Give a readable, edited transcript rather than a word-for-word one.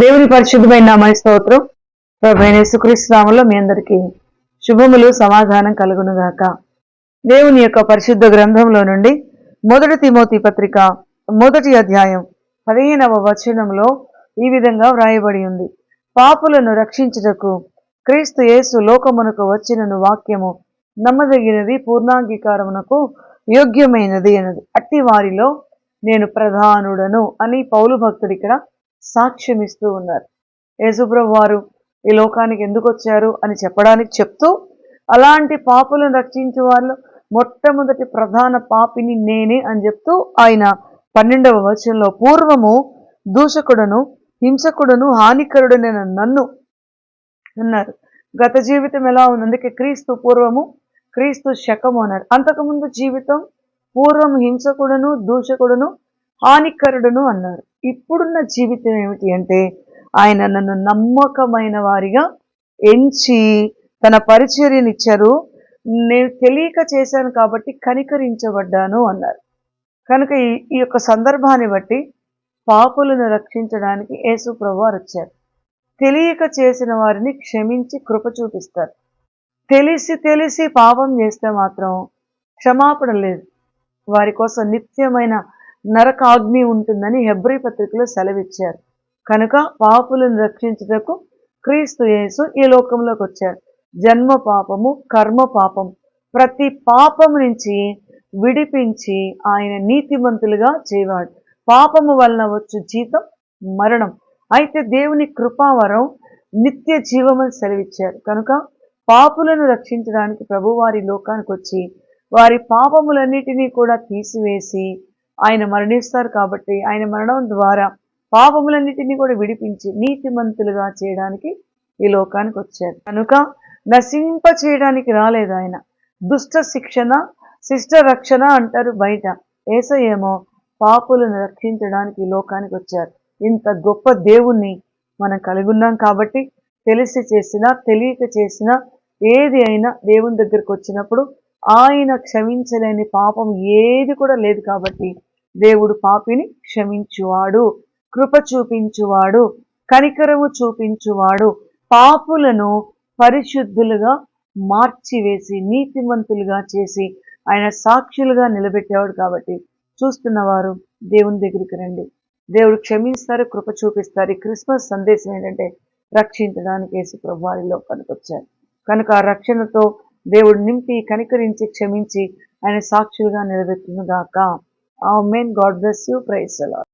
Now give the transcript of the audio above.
దేవుని పరిశుద్ధమైన నామని స్తోత్రం. ప్రభువైన యేసుక్రీస్తు నామములో మీ అందరికీ శుభములు సమాధానం కలుగునుగాక. దేవుని యొక్క పరిశుద్ధ గ్రంథంలో నుండి 1 తిమోతి పత్రిక 1వ అధ్యాయం 15వ వచనంలో ఈ విధంగా వ్రాయబడి ఉంది. పాపులను రక్షించుటకు క్రీస్తు యేసు లోకమునకు వచ్చినను వాక్యము నమ్మదగినది, పూర్ణాంగీకారమునకు యోగ్యమైనది అన్నది. అట్టి వారిలో నేను ప్రధానుడను అని పౌలు భక్తుడు ఇక్కడ సాక్ష్యమిస్తూ ఉన్నారు. యేసుప్రభు వారు ఈ లోకానికి ఎందుకు వచ్చారు అని చెప్పడానికి చెప్తూ, అలాంటి పాపులను రక్షించే వాళ్ళు మొట్టమొదటి ప్రధాన పాపిని నేనే అని చెప్తూ ఆయన 12వ వచనంలో పూర్వము దూషకుడను హింసకుడను హానికరుడనైన నన్ను అన్నారు. గత జీవితం ఎలా ఉంది? అందుకే క్రీస్తు పూర్వము క్రీస్తు శకము అన్నారు. అంతకుముందు జీవితం పూర్వం హింసకుడను దూషకుడను హానికరుడును అన్నారు. ఇప్పుడున్న జీవితం ఏమిటి అంటే ఆయన నన్ను నమ్మకమైన వారిగా ఎంచి తన పరిచర్యనిచ్చారు. నేను తెలియక చేశాను కాబట్టి కనికరించబడ్డాను అన్నారు. కనుక ఈ యొక్క సందర్భాన్ని బట్టి పాపులను రక్షించడానికి యేసు ప్రభువారు వచ్చారు. తెలియక చేసిన వారిని క్షమించి కృప చూపిస్తారు. తెలిసి పాపం చేస్తే మాత్రం క్షమాపణ లేదు. వారి కోసం నిత్యమైన నరకాగ్ని ఉంటుందని హెబ్రీ పత్రికలో సెలవిచ్చారు. కనుక పాపులను రక్షించుటకు క్రీస్తు యేసు ఈ లోకంలోకి వచ్చారు. జన్మ పాపము, కర్మ పాపం, ప్రతి పాపము నుంచి విడిపించి ఆయన నీతిమంతులుగా చేయవాడు. పాపము వలన వచ్చు జీతం మరణం. అయితే దేవుని కృపావరం నిత్య జీవమని సెలవిచ్చారు. కనుక పాపులను రక్షించడానికి ప్రభువారి లోకానికి వచ్చి వారి పాపములన్నిటినీ కూడా తీసివేసి ఆయన మరణిస్తారు. కాబట్టి ఆయన మరణం ద్వారా పాపములన్నిటినీ కూడా విడిపించి నీతిమంతులుగా చేయడానికి ఈ లోకానికి వచ్చారు. కనుక నశింప చేయడానికి రాలేదు ఆయన. దుష్ట శిక్షణ, శిష్ట రక్షణ అంటారు బయట. యేసయ్యేమో పాపులను రక్షించడానికి ఈ లోకానికి వచ్చారు. ఇంత గొప్ప దేవుణ్ణి మనం కలిగి ఉన్నాం కాబట్టి తెలిసి చేసినా తెలియక చేసినా ఏది అయినా దేవుని దగ్గరికి వచ్చినప్పుడు ఆయన క్షమించలేని పాపం ఏది కూడా లేదు. కాబట్టి దేవుడు పాపిని క్షమించువాడు, కృప చూపించువాడు, కనికరము చూపించువాడు, పాపులను పరిశుద్ధులుగా మార్చివేసి నీతిమంతులుగా చేసి ఆయన సాక్షులుగా నిలబెట్టేవాడు. కాబట్టి చూస్తున్నవారు దేవుని దగ్గరికి రండి. దేవుడు క్షమిస్తారు, కృప చూపిస్తారు. ఈ క్రిస్మస్ సందేశం ఏంటంటే రక్షించడానికి యేసు ప్రభువు వారి లోకానికి వచ్చారు. కనుక ఆ రక్షణతో దేవుడు నింపి కనికరించి క్షమించి ఆయన సాక్షులుగా నిలబెట్టును గాక. Amen. God bless you. Praise the lord.